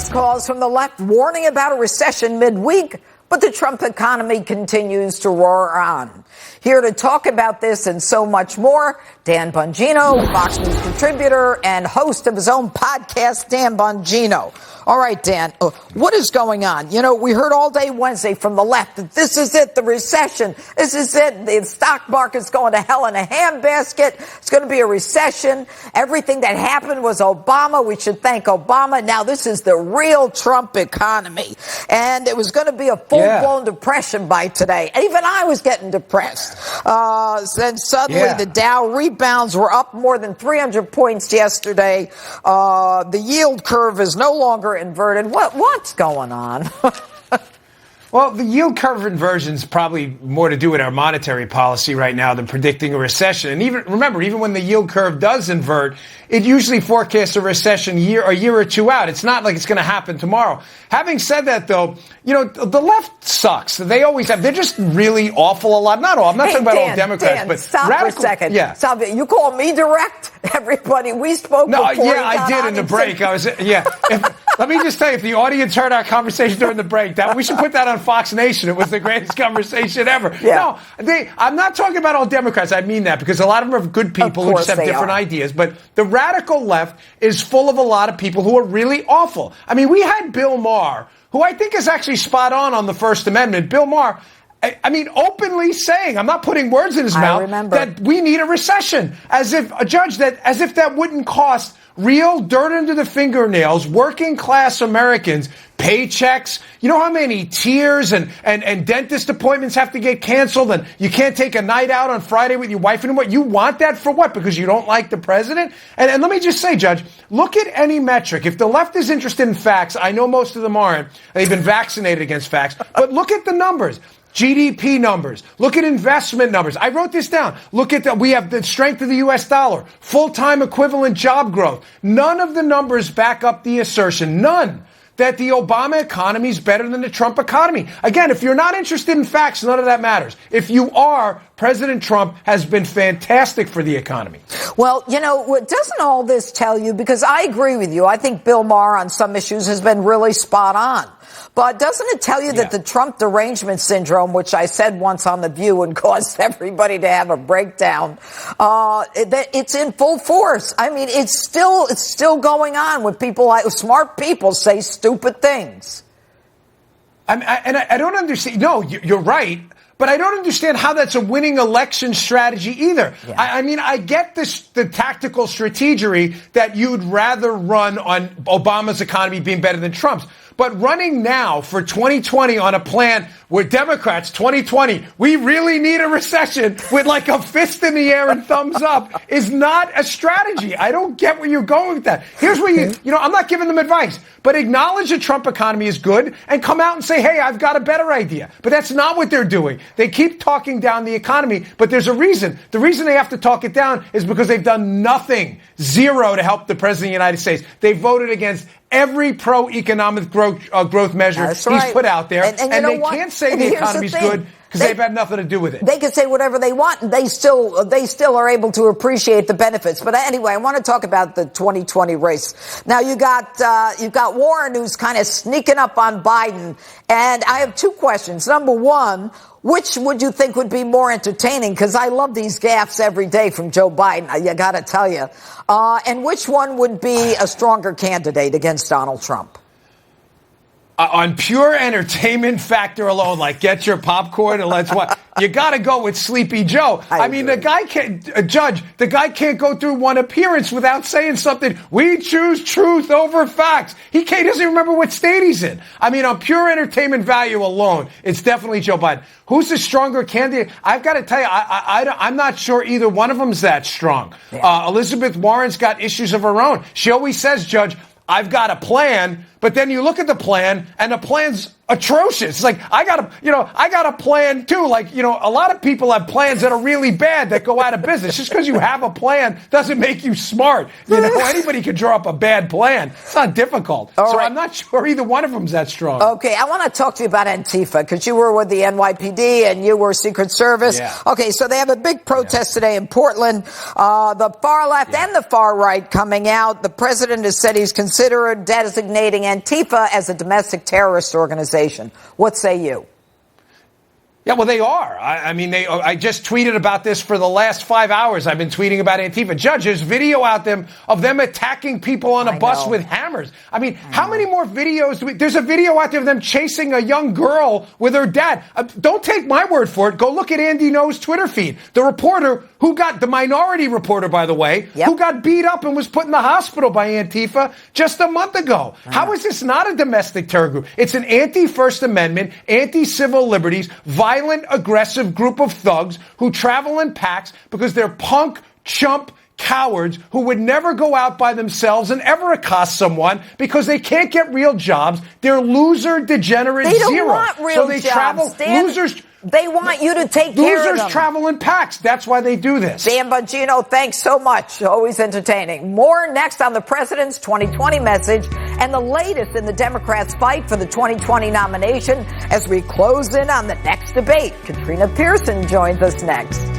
alarmist calls from the left warning about a recession midweek, but the Trump economy continues to roar on. Here to talk about this and so much more, Dan Bongino, Fox News contributor and host of his own podcast, Dan Bongino. All right, Dan, what is going on? You know, we heard all day Wednesday from the left that this is it, the recession. This is it. The stock market's going to hell in a handbasket. It's going to be a recession. Everything that happened was Obama. We should thank Obama. Now this is the real Trump economy. And it was going to be a full-blown depression by today. Even I was getting depressed. Then suddenly the Dow rebounds. Were up more than 300 points yesterday. The yield curve is no longer inverted. What's going on? Well, the yield curve inversion is probably more to do with our monetary policy right now than predicting a recession. And even when the yield curve does invert, it usually forecasts a recession a year or two out. It's not like it's going to happen tomorrow. Having said that, though, you know, the left sucks. They always have. They're just really awful a lot. Not all. I'm not talking about all Democrats, but stop radical, for a second. Yeah. Stop it. You call me direct? Everybody, we spoke before. Yeah, I did in the break. Let me just tell you, if the audience heard our conversation during the break, that we should put that on Fox Nation. It was the greatest conversation ever. Yeah. No, I'm not talking about all Democrats. I mean that because a lot of them are good people who just have different ideas. But the radical left is full of a lot of people who are really awful. I mean, we had Bill Maher, who I think is actually spot on the First Amendment. Bill Maher, I mean, openly saying, I'm not putting words in his mouth, that we need a recession, as if that wouldn't cost real dirt under the fingernails, working class Americans, paychecks. You know how many tears and dentist appointments have to get canceled, and you can't take a night out on Friday with your wife anymore? You want that for what? Because you don't like the president? And let me just say, Judge, look at any metric. If the left is interested in facts, I know most of them aren't. They've been vaccinated against facts. But look at the numbers. GDP numbers. Look at investment numbers. I wrote this down. We have the strength of the U.S. dollar, full-time equivalent job growth. None of the numbers back up the assertion, none, that the Obama economy is better than the Trump economy. Again, if you're not interested in facts, none of that matters. If you are, President Trump has been fantastic for the economy. Well, you know, doesn't all this tell you, because I agree with you, I think Bill Maher on some issues has been really spot on. But doesn't it tell you that the Trump derangement syndrome, which I said once on The View and caused everybody to have a breakdown, that it's in full force? I mean, it's still going on with people, smart people say stupid things. I don't understand. No, you're right. But I don't understand how that's a winning election strategy either. Yeah. I mean, I get the tactical strategery that you'd rather run on Obama's economy being better than Trump's. But running now for 2020 on a plan where Democrats, 2020, we really need a recession with like a fist in the air and thumbs up is not a strategy. I don't get where you're going with that. Here's where I'm not giving them advice, but acknowledge the Trump economy is good and come out and say, hey, I've got a better idea. But that's not what they're doing. They keep talking down the economy, but there's a reason. The reason they have to talk it down is because they've done nothing, zero, to help the president of the United States. They voted against every pro-economic growth measure he's put out there. And they can't say the economy's good because they've had nothing to do with it. They can say whatever they want, and they still are able to appreciate the benefits. But anyway, I want to talk about the 2020 race. Now, you've got Warren, who's kind of sneaking up on Biden. And I have two questions. Number one, which would you think would be more entertaining? Because I love these gaffes every day from Joe Biden, you got to tell you. And which one would be a stronger candidate against Donald Trump? On pure entertainment factor alone, like get your popcorn and let's watch, you got to go with Sleepy Joe. I mean, the guy can't, the guy can't go through one appearance without saying something. We choose truth over facts. He doesn't even remember what state he's in. I mean, on pure entertainment value alone, it's definitely Joe Biden. Who's the stronger candidate? I've got to tell you, I'm not sure either one of them's that strong. Yeah. Elizabeth Warren's got issues of her own. She always says, Judge, I've got a plan, but then you look at the plan and the plan's atrocious. It's like, I got a plan too. Like, a lot of people have plans that are really bad that go out of business. Just because you have a plan doesn't make you smart. Anybody can draw up a bad plan. It's not difficult. All right. I'm not sure either one of them's that strong. Okay, I want to talk to you about Antifa because you were with the NYPD and you were Secret Service. Yeah. Okay, so they have a big protest today in Portland. The far left and the far right coming out. The president has said he's considering designating Antifa as a domestic terrorist organization. What say you? Yeah, well, they are. I just tweeted about this for the last 5 hours. I've been tweeting about Antifa. Judge, there's video out of them attacking people on a bus with hammers. How many more videos there's a video out there of them chasing a young girl with her dad. Don't take my word for it. Go look at Andy Ngo's Twitter feed. The reporter the minority reporter, by the way, who got beat up and was put in the hospital by Antifa just a month ago. How is this not a domestic terror group? It's an anti-First Amendment, anti-civil liberties, violent, aggressive group of thugs who travel in packs because they're punk, chump, cowards who would never go out by themselves and ever accost someone because they can't get real jobs. They're loser, degenerate, they don't zero. Want real so they jobs, travel, Dan. losers. They want you to take care of them. Losers travel in packs. That's why they do this. Dan Bongino, thanks so much. Always entertaining. More next on the president's 2020 message and the latest in the Democrats' fight for the 2020 nomination as we close in on the next debate. Katrina Pearson joins us next.